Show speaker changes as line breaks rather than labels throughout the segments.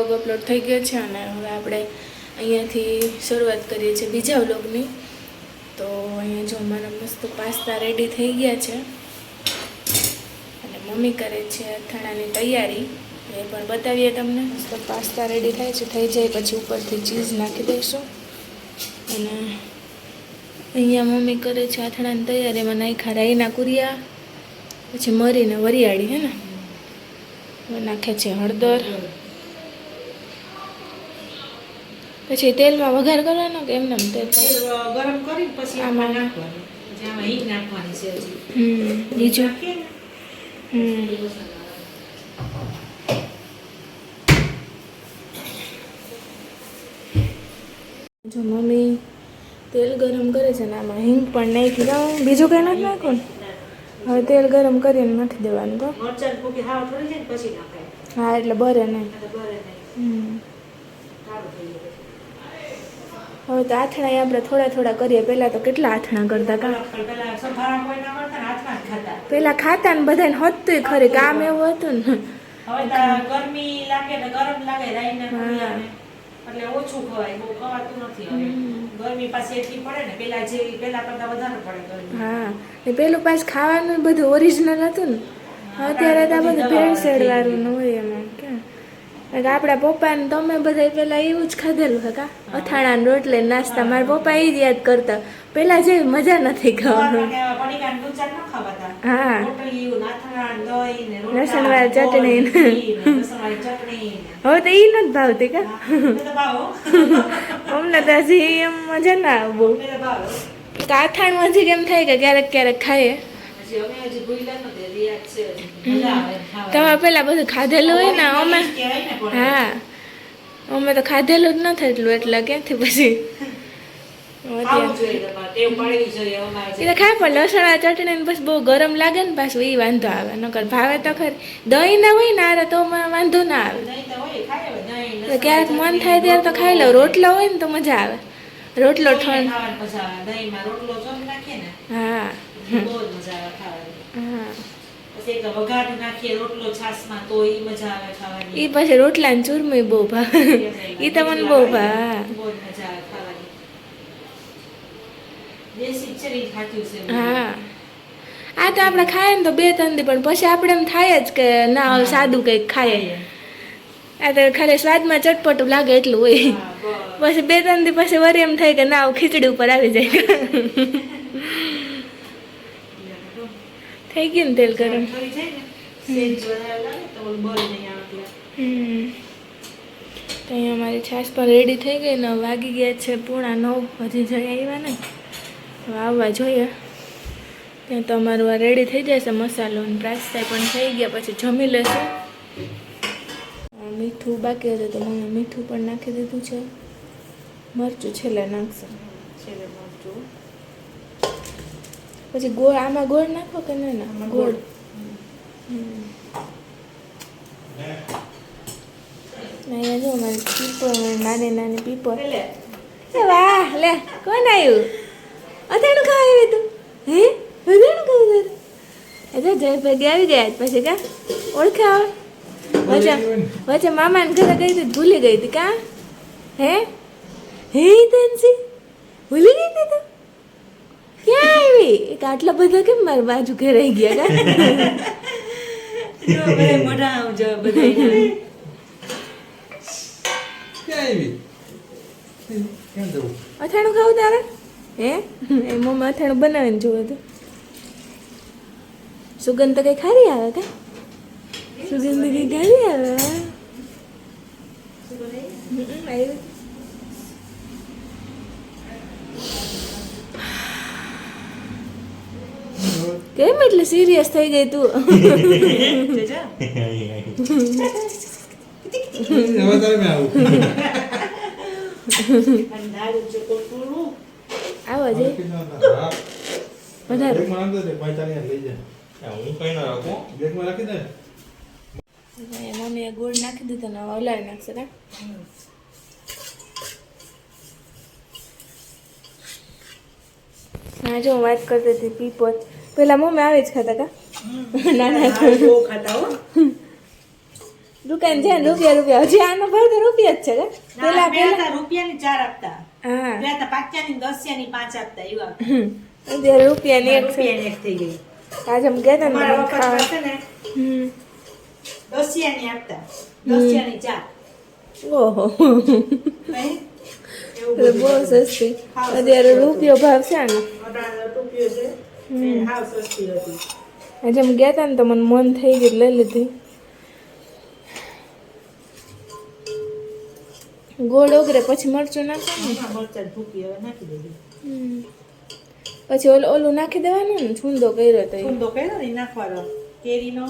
Vlog upload થઈ ગયો છે અને હવે આપણે અહીંયાથી શરૂઆત કરીએ છીએ બીજા વ્લોગની. તો અહીંયા જો અમારા મસ્ત પાસ્તા રેડી થઈ ગયા છે અને મમ્મી કરે છે અથાણાની તૈયારી, એ પણ બતાવીએ તમને. મસ્ત પાસ્તા રેડી થાય છે, થઈ જાય પછી ઉપરથી ચીઝ નાખી દઈશું. અને અહીંયા મમ્મી કરે છે અથાણાની તૈયારી. એમાં નાખ્યા રાઈના કુરિયા, પછી મરીને વરિયાળી, હે ને નાખે છે હળદર, પછી તેલમાં વઘાર કરવાનો કે એમને તેલ
ગરમ કરી પછી આમાં નાખવાનું, આમાં હિંગ નાખવાની છે
બીજું જો મમ્મી તેલ ગરમ કરે છે ને આમાં હિંગ પણ નાખી દઉં, બીજું કંઈ નથી નાખો ને. હવે તેલ ગરમ કરીને નાખી દેવાનું. તો
મરચાં ફૂકી હાવ થોડી જાય પછી નાખાય.
હા, એટલે બરે નહીં. હવે તો આથણા આપણે થોડા થોડા કરીએ. પહેલાં તો કેટલા આથણા કરતા કા, પેલા ખાતા ને બધાને હોતું ખરી, કામ એવું હતું ને.
હવે ગરમી લાગે ને ગરમ લાગે રાઈના કુરિયાને, એટલે ઓછું ખવાય, બહુ ખવાતું નથી હવે. ગરમી પાછી એટલી પડે ને, પેલા કરતા વધારે પડે ગરમી.
હા, એ પેલું પાછું ખાવાનું બધું ઓરિજિનલ હતું ને. અત્યારે તો આ બધું ભેળસેળ વાળું ન હોય એમાં. ક્યાં આપણા પપ્પા ને તમે બધા પેલા એવું જ ખાધેલું હે કા, અથાણા ને રોટલી નાસ્તા. મારા પપ્પા એ જ યાદ કરતા, પેલા જેવી મજા નથી ખાવાનું. હા, લસણવાળી ચટણી, હવે તો ઈ નથી ભાવતી કા. અમને તો હજી એમ મજા ના આવે બહુ. અથાણું હજી કેમ થાય કે ક્યારેક ક્યારેક ખાઈએ. તમે પેલા બધું ખાધેલું હોય ને, અમે હા અમે તો ખાધેલું જ નથી એટલું, એટલે ક્યાંથી પછી એ તો ખાય. પણ લસણ ચટણી ને પછી બહુ ગરમ લાગે ને પાછું, એ વાંધો આવે. નકર ભાવે તો ખરી. દહીં ના હોય ને આરે તો વાંધો ના આવે. ક્યારેક મન થાય ત્યારે તો ખાઈ લઉં. રોટલો હોય ને તો મજા આવે. રોટલો ઠંડ, હા ઈ પછી રોટલા ને ચૂરમું બહુ ભાવે. ઈ તો મને બહુ ભાવે. હા, આ તો આપણે ખાઈએ ને તો 2-3 દી, પણ પછી આપણે એમ થાય જ કે ના હવે સાદું કંઈક ખાઈએ. આ તો ખાલી સ્વાદમાં ચટપટું લાગે એટલું હોય. પછી 2-3 દી પછી વરી એમ થાય કે ના ખીચડી ઉપર આવી જાય. થઈ ગયું ને તેલ ગરમ. તો અહીંયા અમારી છાશ પણ રેડી થઈ ગઈ ને, વાગી ગયા છે 9:30. હજી જઈ આવ્યા ને, હવે આવવા જોઈએ. ત્યાં તો અમારું આ રેડી થઈ જશે મસાલો ને પ્રાસ્તા પણ થઈ ગયા. પછી જમી લેશું. મીઠું બાકી હતું તો મમ્મી મીઠું પણ નાખી દીધું છે. મરચું છેલ્લે નાખશે. પછી ગોળ, આમાં ગોળ નાખો કે ના? ગોળ. અહીંયા જો મારી પીપર, નાની નાની પીપર. વાહ, લે કોણ આવ્યું? અથાણું ખાવા આવ્યું તું? હે, અથાણું ખાવું તું? અચ્છા, જયભાઈ આવી ગયા પછી કા ઓળખ્યા આવે. વચ્ચે મામાને ઘરે ગઈ હતી, ભૂલી ગઈ હતી કા? હે તનસી ભૂલી ગઈ હતી તું? ક્યાં આવી? એક આટલા બધા કેમ મારી બાજુ ઘેરાઈ ગયા કા?
મોઢા આવજો બધા.
અથાણું ખાવું તારે? હે, એ મમ્મી અથાણું બનાવીને જોવે તો સુગંધ તો કઈ ખારી આવે કા? સુગંધ કઈ ખારી આવે. કેમ એટલે સિરિયસ થઈ ગઈ તું? આવો છે વધારે. મમ્મીએ ગોળ નાખી દીધો ને હલાવી નાખશે કા? હા, જો વાત કરતી હતી પીપર. પેલા મમ્મી આવે જ ખાતા કા? નાના ખાતા હો. દુકાન છે ને રૂપિયા હજી આનો ભાવ તો રૂપિયા જ છે કે પેલા
પેલા રૂપિયાની 4 આપતા,
હા
પેલા તો 5ની 10ની 5 આપતા એવા.
અત્યારે રૂપિયાની એક છે.
રૂપિયાની એક થઈ ગઈ.
આજે અમે ગયા હતા ને
અમારા
તો ખાવા.
વખતમાં છે ને
હમ
10ની આપતા, 10ની 4.
ઓહો
નહીં? એવું
બહુ સસ્તી. અત્યારે રૂપિયો ભાવ છે આનો.
ટોપીઓ છે ને હાવ સસ્તી હતી.
આજે અમે ગયા હતા ને તો મને મન થઈ ગયું લઈ લીધી. ગોળ ઓગરે પછી મરચું નાખવાનું.
હમણાં મરચાં ભૂકી હવે નાખી દેવી.
પછી ઓલું નાખી દેવાનું ને છૂંદો કર્યો તો
ઊંધો કર્યો ને ઈ નાખવાનો કેરીનો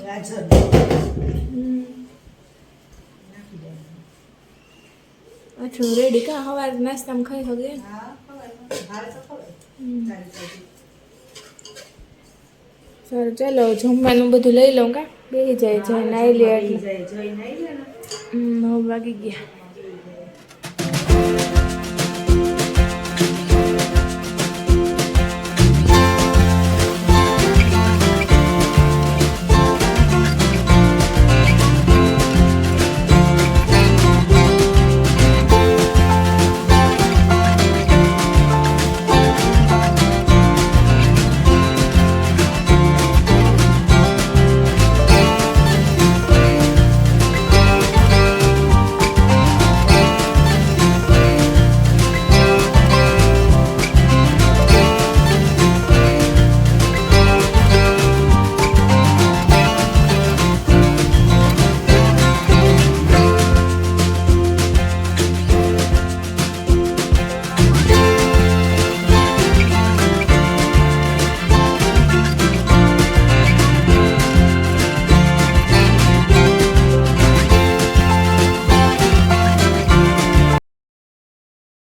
ગાજર નાખી દેવાનો.
અચ્છા રેડી કા સવાર નાસ્તામાં ખાઈ શકે.
હા ખવાય હાલ તો ખવાય.
સારું ચાલો જમવાનું બધું લઈ લઉં કા બેસી જાય છે નાઈ લે એટલે
જઈને આવી ગયા ને
9 વાગી ગયા.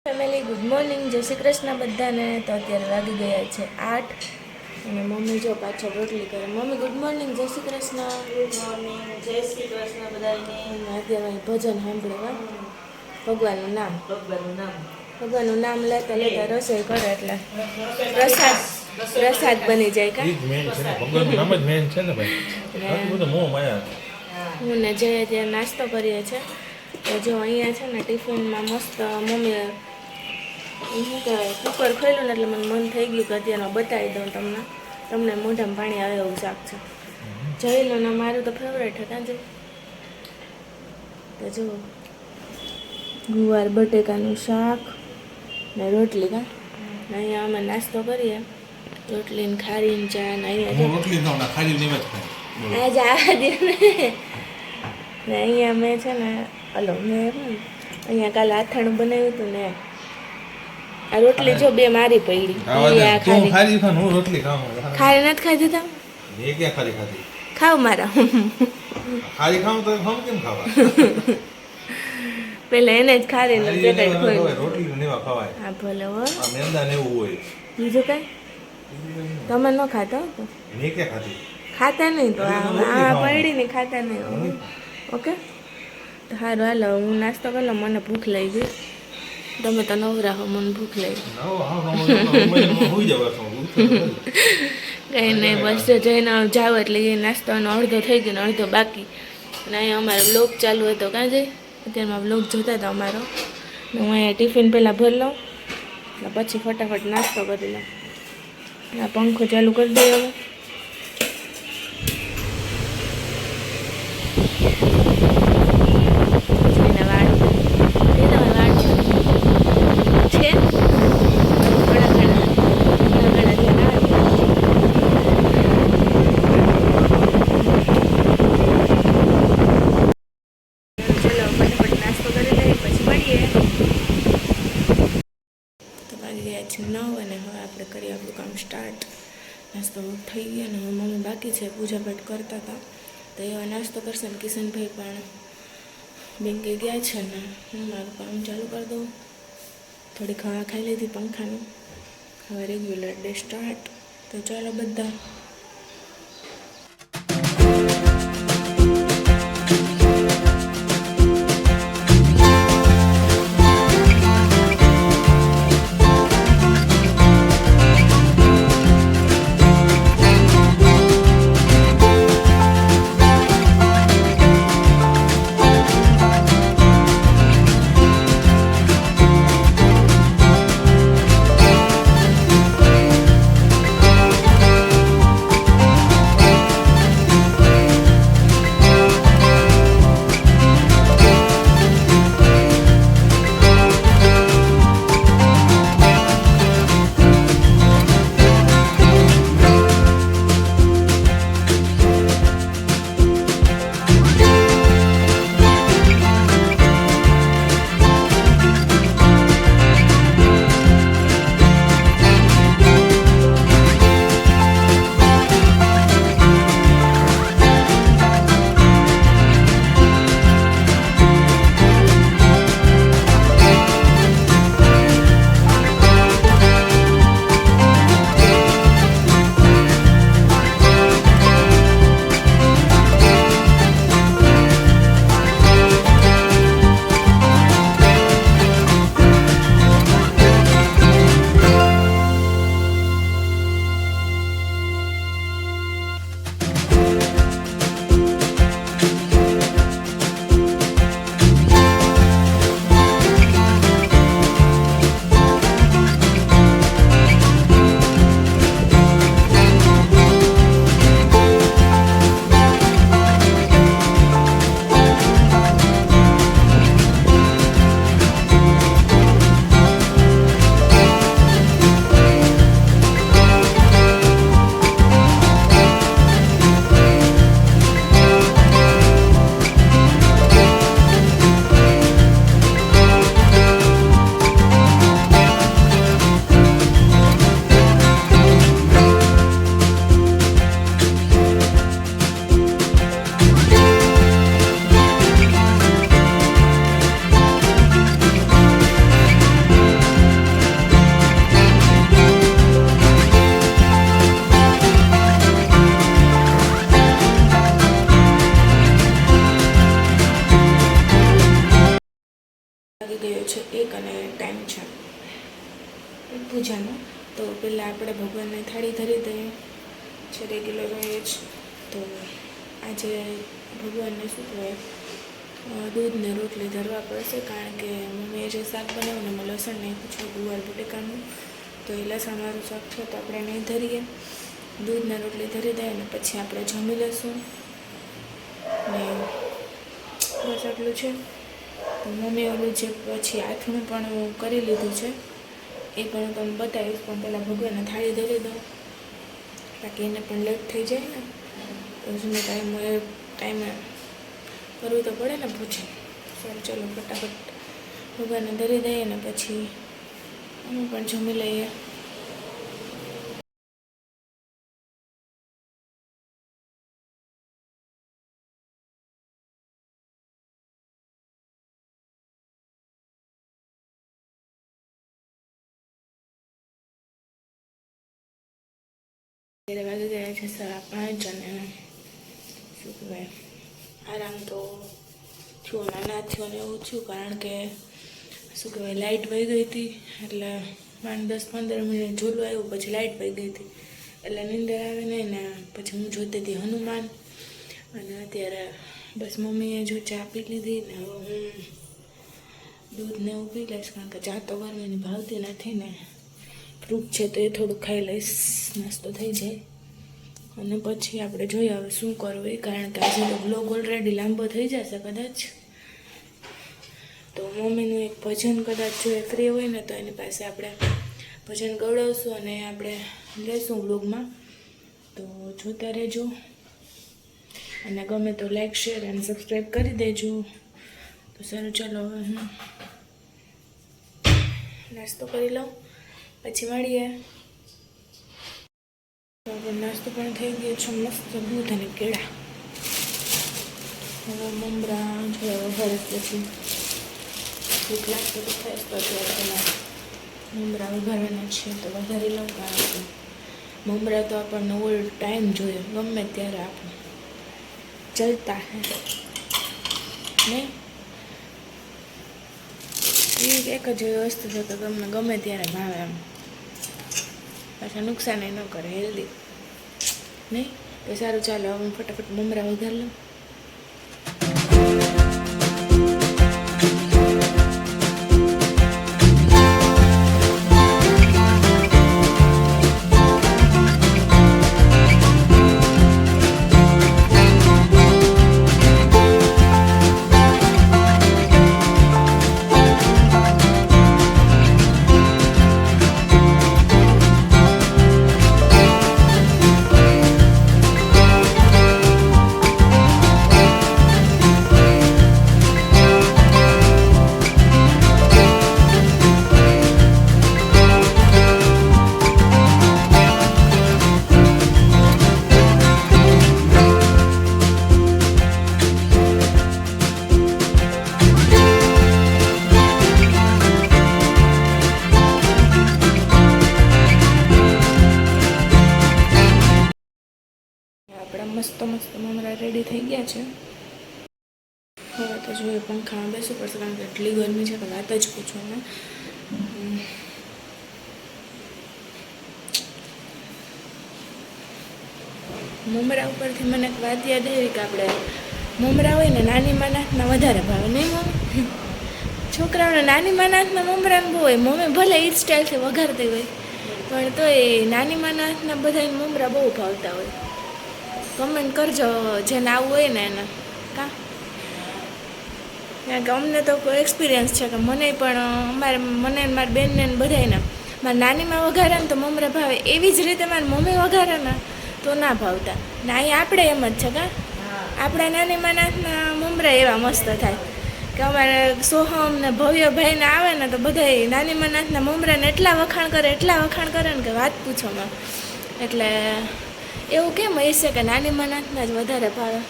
ફેમિલી ગુડ મોર્નિંગ, જય શ્રી કૃષ્ણ બધાને. તો અત્યારે વાગી ગયા છે 8 અને મમ્મી જો પાછળ રોટલી કરે. મમ્મી ગુડ મોર્નિંગ, જય શ્રી કૃષ્ણ.
ગુડ મોર્નિંગ, જય શ્રી કૃષ્ણ બધાને.
અને અત્યારે અહીં ભજન સાંભળવા ભગવાનનું નામ ભગવાનનું નામ લેતા લેતા રસોઈ કરે એટલે પ્રસાદ બની જાય કા. હું ને જય અત્યારે નાસ્તો કરીએ છીએ. તો જો અહીંયા છે ને ટિફિનમાં મસ્ત મમ્મીએ શું કહેવાય કુકર ખોલ્યું ને એટલે મને મન થઈ ગયું કે અત્યારમાં બતાવી દઉં તમને મોઢામાં પાણી આવે એવું શાક છે. જઈલો ને મારું તો ફેવરેટ હતા જ. તો જો ગુવાર બટેકાનું શાક ને રોટલી કા. ને અહીંયા અમે નાસ્તો કરીએ રોટલી ને ખારી ને ચા ને અહીંયા આજ આ દે ને અહીંયા મેં છે ને હલો મેં અહીંયા કાલે આથાણું બનાવ્યું હતું ને આ રોટલી જો બે મારી પડી. ખારી નથી ખાધી તમે ખાવ મારા પેલા એને જ ખારી ને પેકેટ ખોલ્યું. હા ભલે હો બીજું કઈ તમે ન ખાતા હો ખાતા નહીં તો આ પડી ને ખાતા નહીં. ઓકે તો સારું હાલો હું નાસ્તો કરી લઉં, મને ભૂખ લઈ ગઈ. તમે તો નવરા હો, મને ભૂખ લઈ ગઈ. કંઈ નહીં બસ જઈને જાવ એટલે એ નાસ્તાનો અડધો થઈ ગયો ને અડધો બાકી. અને અહીંયા અમારો બ્લોગ ચાલુ હતો કાં જઈ અત્યારમાં બ્લોગ જોતા હતા અમારો. હું અહીંયા ટિફિન પહેલાં ભરી લઉં એટલે પછી ફટાફટ નાસ્તો કરી લઉં. આ પંખો ચાલુ કરી દઈએ હવે. અને હવે આપણે કરીએ આપણું કામ સ્ટાર્ટ. નાસ્તો થઈ ગયો ને હવે મમ્મી બાકી છે પૂજાપાઠ કરતા હતા તો એવા નાસ્તો કરશે ને કિશનભાઈ પણ બેંકે ગયા છે ને હું મારું કામ ચાલુ કરી દઉં. થોડી ખાવા ખાઈ લીધી પંખાનું. હવે રેગ્યુલર ડે સ્ટાર્ટ. તો ચાલો બધા ટાઈમ છે પૂજાનો. તો પહેલાં આપણે ભગવાનને થાળી ધરી દઈએ છે રેગ્યુલર હોય જ. તો આજે ભગવાનને શું કહેવાય દૂધ ને રોટલી ધરવા પડશે, કારણ કે મમ્મીએ જે શાક બનાવ્યું ને એમાં લસણ નાખ્યું છે ગુવાર બટેકાનું, તો એ લસણવાળું શાક છે તો આપણે નહીં ધરીએ. દૂધને રોટલી ધરી દઈએ અને પછી આપણે જમી લઈશું ને બસ આટલું છે. તો મમ્મી ઓલું જે પછી આથમું પણ કરી લીધું છે એ પણ હું તમને બતાવીશ, પણ પહેલાં ભગવાનને થાળી ધરી દઉં, બાકી એને પણ લેટ થઈ જાય ને તો જૂનો ટાઈમે કરવું તો પડે ને પૂછે. સારું ચલો ફટાફટ ભગવાનને ધરી દઈએ ને પછી અમે પણ જમી લઈએ. ત્યારે વાગી ગયા છે 5:30 અને શું કહેવાય આરામ તો થયો ના થયો ને એવું થયું, કારણ કે શું કહેવાય લાઇટ વહી ગઈ હતી એટલે 10-15 મિનિટ ઝોલું આવ્યું, પછી લાઇટ વહી ગઈ હતી એટલે નીંદર આવે નહીં ને પછી હું જોતી હતી હનુમાન. અને અત્યારે બસ મમ્મીએ જો ચા પી લીધી ને હવે હું દૂધને એવું પી લઈશ, કારણ કે ચા તો ગરમીની ભાવતી નથી ને ફ્રૂટ છે તો એ થોડુંક ખાઈ લઈશ, નાસ્તો થઈ જાય. અને પછી આપણે જોઈએ હવે શું કરવું એ, કારણ કે આજે તો બ્લોગ ઓલરેડી લાંબો થઈ જશે કદાચ. તો મમ્મીનું એક ભજન કદાચ જો એ ફ્રી હોય ને તો એની પાસે આપણે ભજન ગવડાવશું અને આપણે લેશું બ્લોગમાં, તો જોતા રહેજો. અને ગમે તો લાઈક શેર અને સબસ્ક્રાઈબ કરી દેજો. તો સારું ચાલો હવે હું નાસ્તો કરી લઉં પછી મળીએ. તો નાસ્તો પણ થઈ ગયો છે મસ્ત દૂધ અને કેળા. હવે મમરા જોયા વઘારે પછી ભૂખ લાગતો તો થાય તો અત્યારે પહેલાં મમરા વઘારવાના છે તો વઘારી લઉં, કારણ કે મમરા તો આપણને ઓલ ટાઈમ જોઈએ, ગમે ત્યારે આપણે ચલતા હે નહીં. એ એક જ એવી વસ્તુ છે કે ગમે ત્યારે ભાવે એમ, પાછા નુકસાન ન કરે, હેલ્ધી નહીં. તો સારું ચાલો હવે હું ફટાફટ મમરા વઘાર લઉં. મસ્ત મમરા રેડી થઈ ગયા છે. હવે તો જોઈએ પંખામાં બેસવું પડશે, કારણ કે એટલી ગરમી છે કે વાત જ પૂછો ને. મમરા ઉપરથી મને એક વાત યાદ આવી કે આપણે મમરા હોય ને નાની માનાથના વધારે ભાવે નહીં મમ્મી? છોકરાઓને નાની માનાથના મમરાને બહુ હોય, મમ્મી ભલે એ જ સ્ટાઇલથી વઘારતી હોય પણ તો એ નાની માનાથના બધાને મમરા બહુ ભાવતા હોય. કમેન્ટ કરજો જેને આવું હોય ને એને, કારણ કે અમને તો કોઈ એક્સપિરિયન્સ છે કે મને પણ મને મારી બેનને બધાને મારી નાનીમાં વઘારે ને તો મમરા ભાવે, એવી જ રીતે મારી મમ્મી વઘારે ને તો ના ભાવતા. ને અહીંયા આપણે એમ જ છે કે આપણા નાની માનાથના મમરા એવા મસ્ત થાય કે અમારે સોહમ ને ભવ્યભાઈને આવે ને તો બધા નાની માનાથના મમરાને એટલા વખાણ કરે ને કે વાત પૂછોમાં. એટલે એવું કેમ હશે કે નાની માનાથના જ વધારે ભાવે?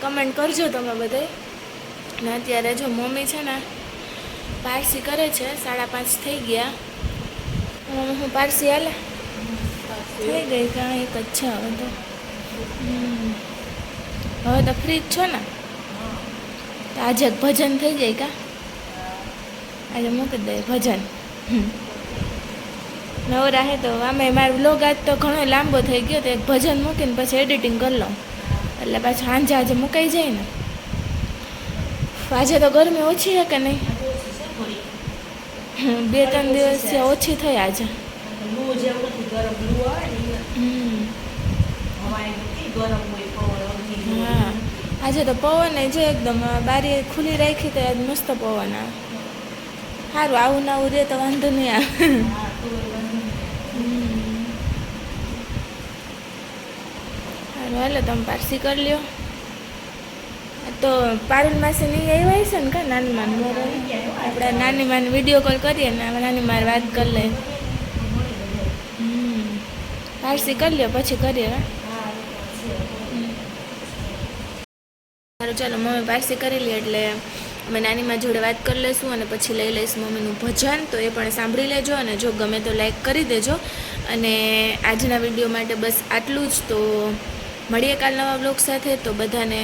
કમેન્ટ કરજો તમે બધાય. ને અત્યારે જો મમ્મી છે ને પારસી કરે છે, 5:30 થઈ ગયા. હું પારસી હાલે થઈ ગઈ કાં એક જ છે હવે તો. હવે તો ફ્રી જ છો ને, તો આજે ભજન થઈ જાય કા? આજે મૂકી દે ભજન. નવરા હે તો આમે મારો વ્લોગ આજ તો ઘણો લાંબો થઈ ગયો તો એક ભજન મૂકીને પછી એડિટિંગ કરી લઉં એટલે પાછું સાંજે આજે મુકાઈ જાય ને. આજે તો ગરમી ઓછી છે કે નહીં? 2-3 દિવસથી ઓછી થઈ આજે.
લૂ જેવું નથી, ગરમ લૂ આવે ને હવા નથી ગરમ હોય પવન.
હા આજે તો પવન જે એકદમ બારી ખુલ્લી રાખી તો આજ મસ્ત પવન આવે. સારું આવું ને આવું રહે તો વાંધો નહીં આવે. સારું હાલો તમે પારસી કરી લ્યો. તો પારુલ માસી નહીં આવ્યા હશે ને કા નાની માન આપણે નાની માન વિડીયો કોલ કરીએ ને નાની માર વાત કરી લે. પારસી કરી લ્યો પછી કરીએ. સારું ચાલો મમ્મી પારસી કરી લે એટલે અમે નાનીમાં જોડે વાત કરી લઈશું અને પછી લઈ લઈશું મમ્મીનું ભજન. તો એ પણ સાંભળી લેજો અને જો ગમે તો લાઈક કરી દેજો. અને આજના વિડીયો માટે બસ આટલું જ. તો મળીએ કાલ નવા બ્લોગ સાથે. તો બધાને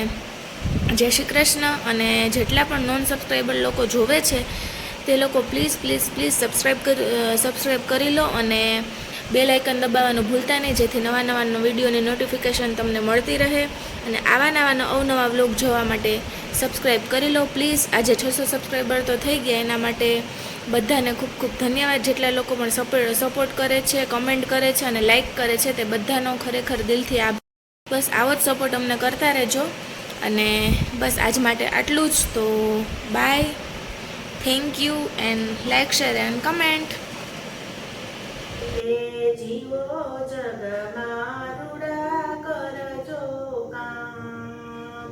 જય શ્રી કૃષ્ણ. અને જેટલા પણ નોન સબસ્ક્રાઈબર લોકો જોવે છે તે લોકો પ્લીઝ પ્લીઝ પ્લીઝ સબસ્ક્રાઈબ કરી લો અને બેલ આઇકન દબાવવાનું ભૂલતા નહીં, જેથી નવા નવા વિડીયોની નોટિફિકેશન તમને મળતી રહે. અને આવા નવા અવનવા વ્લોગ જોવા માટે સબસ્ક્રાઈબ કરી લો પ્લીઝ. આજે 600 સબસ્ક્રાઈબર તો થઈ ગયા, એના માટે બધાને ખૂબ ખૂબ ધન્યવાદ. જેટલા લોકો પણ સપોર્ટ કરે છે, કમેન્ટ કરે છે અને લાઈક કરે છે તે બધાનો ખરેખર દિલથી આભાર. બસ આવો જ સપોર્ટ અમને કરતા રહેજો. અને બસ આજ માટે આટલું જ. તો bye, thank you and like, share and comment.
જીવો જગમાં રૂડા કરજો કામ,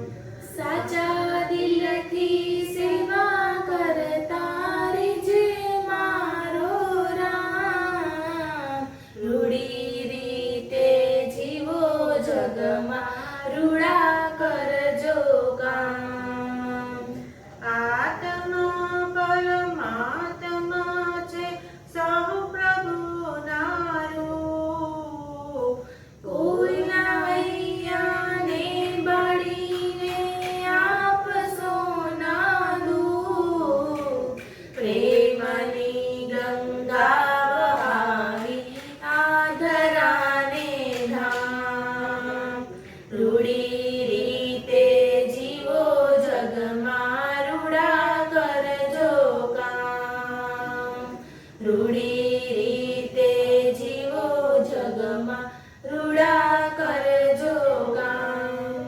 સાચા દિલથી સેવા કરતા રેજે મારો રામ. રૂડી રીતે જીવો જગમાં રૂડા કરજો કામ.
આત્મા પરમાત્મા છે સૌ પ્રભુના રૂપ.
કોઈના હૈયાને બળીને આપશો ના દૂધ. પ્રેમની ગંગા વહાવી આ ધરાને ધામ. રૂડી રીતે જીવો જગમાં રૂડા કરજો કામ. રૂડી રીતે જીવો જગમાં રૂડા કરજો કામ.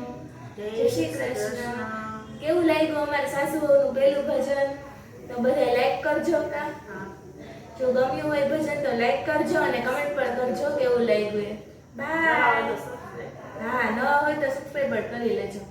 જય શ્રી કૃષ્ણ. કેવું લાગ્યું અમારા સાસુઓનું પહેલું ભજન? તો બધા લાઈક કરજો કા. જો ગમ્યું હોય ભજન તો લાઈક કરજો અને કમેન્ટ પણ કરજો કેવું લાગ્યું એ. બાય. હા ન હોય તો સબસ્ક્રાઈબ કરી લેજો.